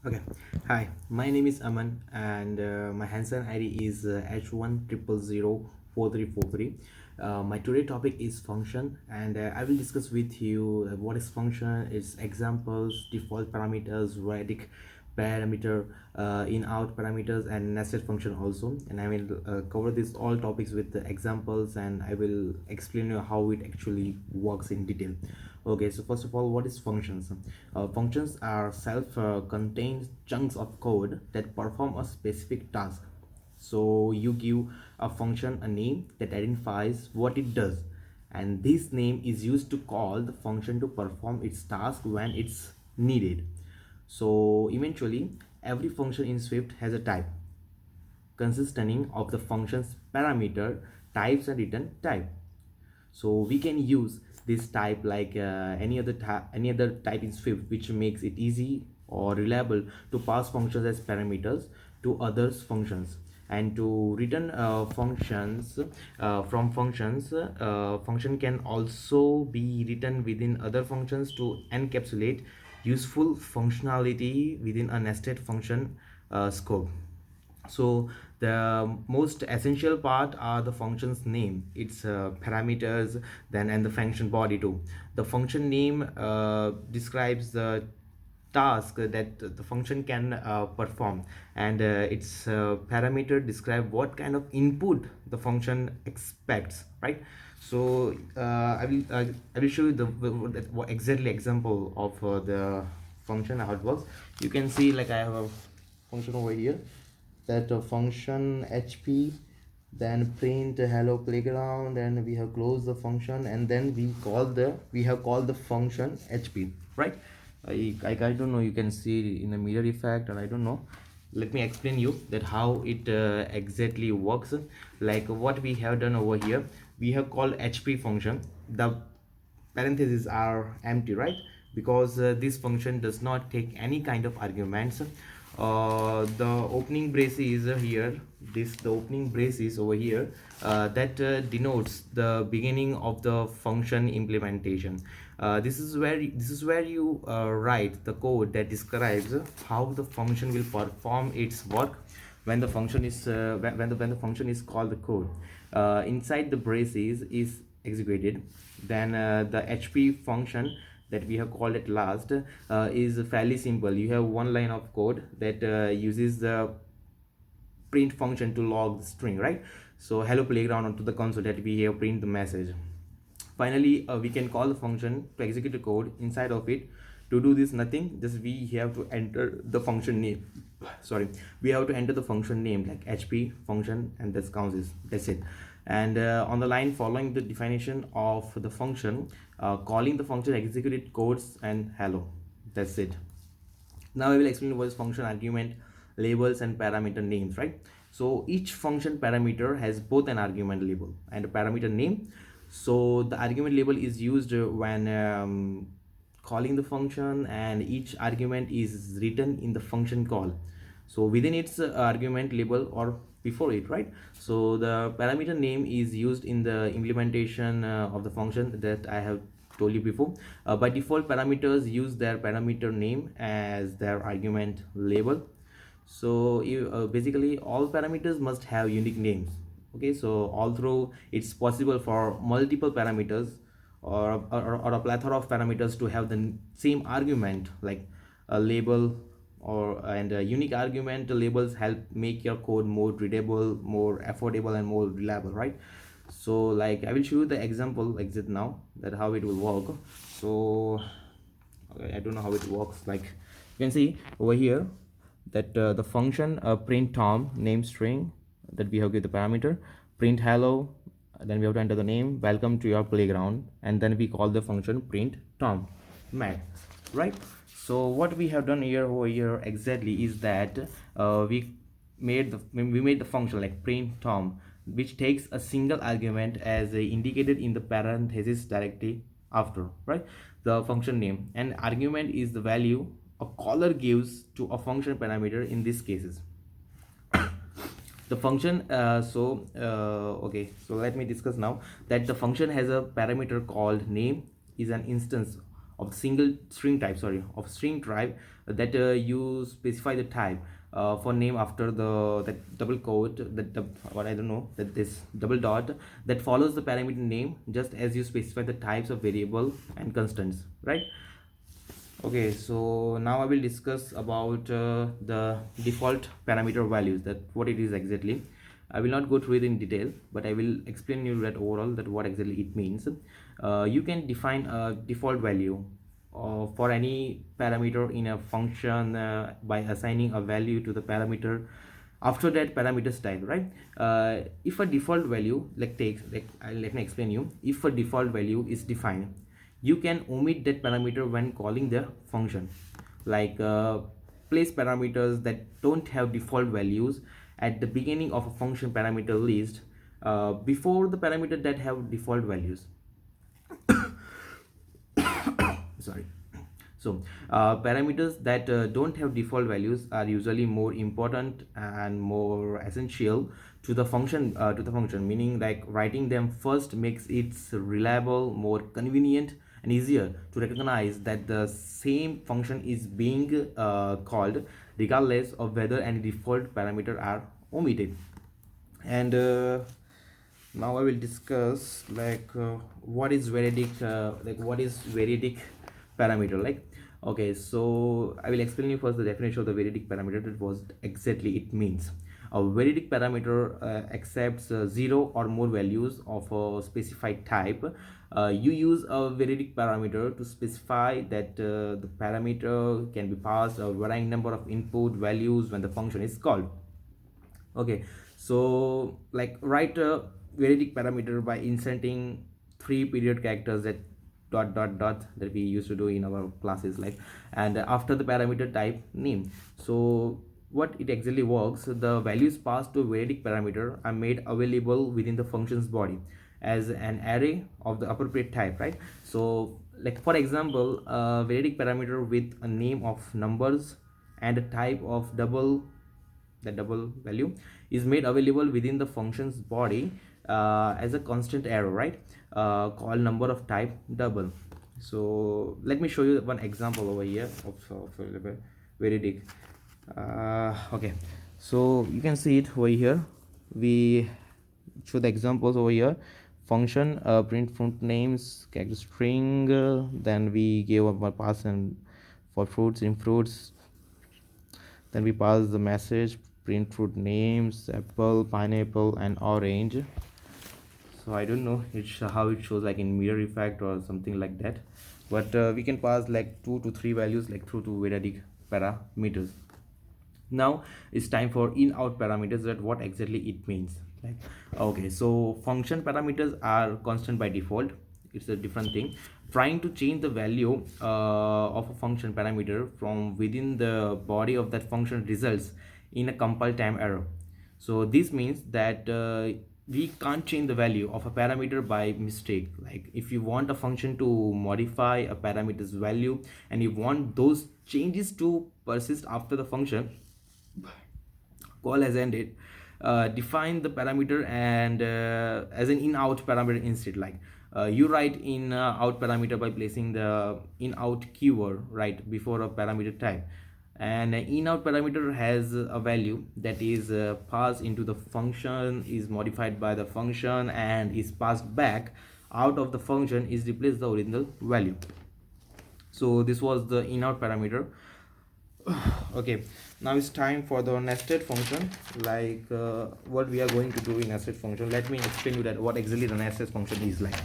Okay, hi, my name is Aman and my Hansen ID is H100004343. My today topic is function and I will discuss with you what is function, its examples, default parameters, variadic parameter, in-out parameters and nested function also, and I will cover these all topics with the examples and I will explain you how it actually works in detail. Okay, so first of all, what is functions? Functions are self-contained chunks of code that perform a specific task. So you give a function a name that identifies what it does, and this name is used to call the function to perform its task when it's needed. So eventually, every function in Swift has a type consisting of the function's parameter, types, and return type. So we can use this type like any other type in Swift, which makes it easy or reliable to pass functions as parameters to others functions, and to return functions from functions. Function can also be written within other functions to encapsulate useful functionality within a nested function scope. So the most essential part are the function's name, its parameters, then and the function body too. The function name describes the task that the function can perform, and its parameter describe what kind of input the function expects, right? So I will show you the what exactly example of the function, how it works. You can see like I have a function over here, that function hp, then print hello playground, and we have closed the function, and then we have called the function hp, right? I don't know, you can see in a mirror effect, or I don't know. Let me explain you that how it exactly works. Like what we have done over here, we have called hp function. The parentheses are empty, right? Because this function does not take any kind of arguments. The opening brace is here, this the opening brace is over here, that denotes the beginning of the function implementation. This is where you write the code that describes how the function will perform its work when the function is when the function is called. The code inside the braces is executed. Then the hp function that we have called it last is fairly simple. You have one line of code that uses the print function to log the string, right? So hello playground onto the console that we have print the message. Finally, we can call the function to execute the code inside of it. To do this, nothing, just we have to enter the function name. Sorry, we have to enter the function name like hp function, and that's it. And on the line following the definition of the function, calling the function executed codes and hello, that's it. Now I will explain what is function argument, labels, and parameter names, right? So each function parameter has both an argument label and a parameter name. So the argument label is used when calling the function, and each argument is written in the function call, so within its argument label or before it, right? So the parameter name is used in the implementation of the function that I have told you before. By default, parameters use their parameter name as their argument label. So basically all parameters must have unique names. Okay, so although it's possible for multiple parameters or a plethora of parameters to have the same argument, like a label or and a unique argument, labels help make your code more readable, more affordable, and more reliable, right? So like I will show you the example exit now, that how it will work. So okay, I don't know how it works. Like you can see over here that the function print tom name string, that we have give the parameter, print hello, then we have to enter the name welcome to your playground, and then we call the function print tom mat, right? So what we have done here over here exactly is that we made the function like print tom, which takes a single argument as indicated in the parenthesis directly after, right? The function name, and argument is the value a caller gives to a function parameter in these cases. The function okay, so let me discuss now that the function has a parameter called name, is an instance of single string type, sorry, of string type, that you specify the type for name after the that double quote, that what I don't know, that this double dot that follows the parameter name, just as you specify the types of variable and constants, right? Okay, so now I will discuss about the default parameter values, that what it is exactly. I will not go through it in detail, but I will explain you that overall that what exactly it means. You can define a default value for any parameter in a function by assigning a value to the parameter after that parameter's type, right? If a default value, let me explain you. If a default value is defined, you can omit that parameter when calling the function, like place parameters that don't have default values at the beginning of a function parameter list before the parameter that have default values. Sorry. So parameters that don't have default values are usually more important and more essential to the function, meaning like writing them first makes it reliable, more convenient, and easier to recognize that the same function is being called regardless of whether any default parameter are omitted. And now I will discuss what is veridic parameter, like. Okay, so I will explain you first the definition of the veridic parameter, that was exactly it means. A veridic parameter accepts 0 or more values of a specified type. You use a veridic parameter to specify that the parameter can be passed a varying number of input values when the function is called. Okay, so like write a veridic parameter by inserting 3 period characters, that dot dot dot, that we used to do in our classes, like, and after the parameter type name. So what it exactly works, the values passed to veridic parameter are made available within the function's body as an array of the appropriate type, right? So like for example, a veridic parameter with a name of numbers and a type of double value is made available within the function's body as a constant arrow, right? Called number of type double. So let me show you one example over here of veridic. Okay, so you can see it over here. We show the examples over here. Function print fruit names, character string, then we give a pass and for fruits in fruits, then we pass the message print fruit names, apple, pineapple, and orange. So I don't know it's how it shows, like in mirror effect or something like that, but we can pass like 2 to 3 values like through to veridic parameters. Now it's time for in out parameters, that what exactly it means, like. Okay, so function parameters are constant by default. It's a different thing. Trying to change the value of a function parameter from within the body of that function results in a compile time error. So this means that we can't change the value of a parameter by mistake. Like if you want a function to modify a parameter's value and you want those changes to persist after the function call has ended, define the parameter and as an in out parameter instead, like you write in out parameter by placing the in out keyword right before a parameter type, and in out parameter has a value that is passed into the function, is modified by the function, and is passed back out of the function, is replaced the original value. So this was the in out parameter. Okay, now it's time for the nested function, like what we are going to do in nested function. Let me explain you that what exactly the nested function is like.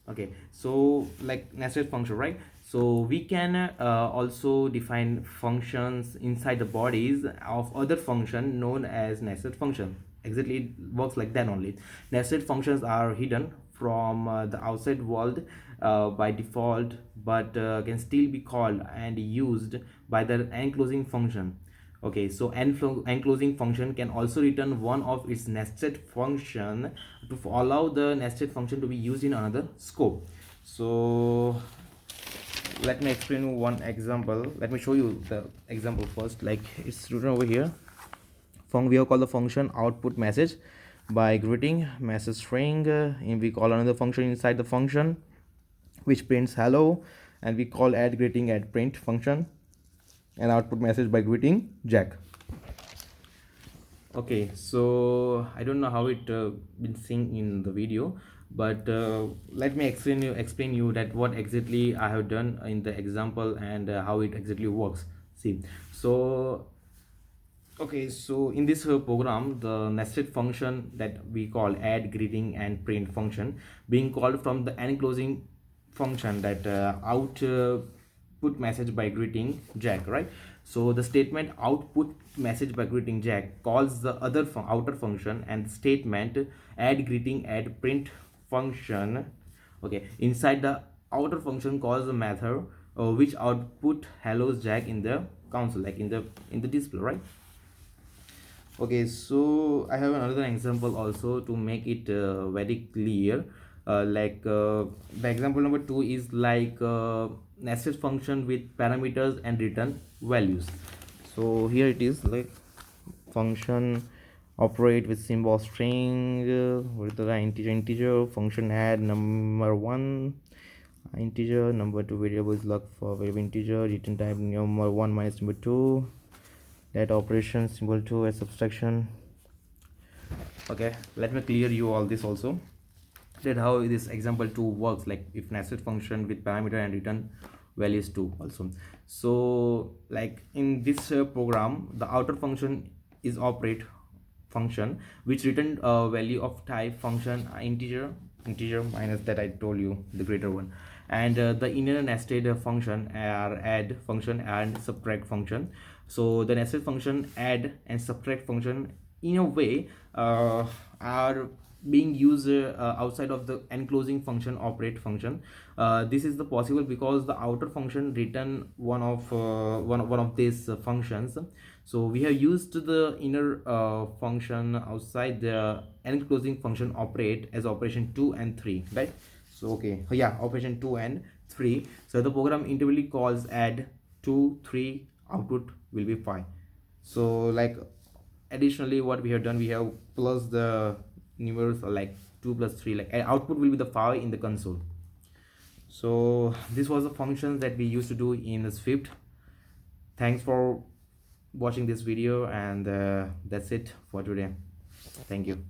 Okay, so like nested function, right? So we can also define functions inside the bodies of other function known as nested function. Exactly, it works like that only. Nested functions are hidden from the outside world by default, but can still be called and used by the enclosing function. Okay, so enclosing function can also return one of its nested function to allow the nested function to be used in another scope. So let me explain you one example. Let me show you the example first. Like it's written over here. We have called the function output message by greeting message string, and we call another function inside the function which prints hello, and we call add greeting add print function and output message by greeting jack. Okay, so I don't know how it been seen in the video, but let me explain you that what exactly I have done in the example and how it exactly works. See, so okay, so in this program, the nested function that we call add greeting and print function being called from the enclosing function that put message by greeting jack, right? So the statement output message by greeting jack calls the other outer function, and the statement add greeting add print function, okay, inside the outer function calls the method which output hellos jack in the console, like in the display, right? Okay, so I have another example also to make it very clear. The example number 2 is like nested function with parameters and return values. So here it is, like function operate with symbol string with the integer function add number 1 integer, number 2 variable is locked for variable integer, return type number 1 minus number 2, that operation symbol 2 as subtraction. Okay, let me clear you all this also, that how this example 2 works, like if nested function with parameter and return values 2 also. So like in this program, the outer function is operate function which return value of type function integer minus that I told you, the greater one, and the inner nested function are add function and subtract function. So the nested function add and subtract function in a way are being used outside of the enclosing function operate function. This is the possible because the outer function return one of these functions. So we have used the inner function outside the enclosing function operate as operation 2 and 3, right? So okay, yeah, operation 2 and 3. So the program intervally calls add 2 3, output will be 5. So like additionally what we have done, we have plus the numerals like 2 plus 3, like output will be the 5 in the console. So this was the functions that we used to do in the Swift. Thanks for watching this video, and that's it for today. Thank you.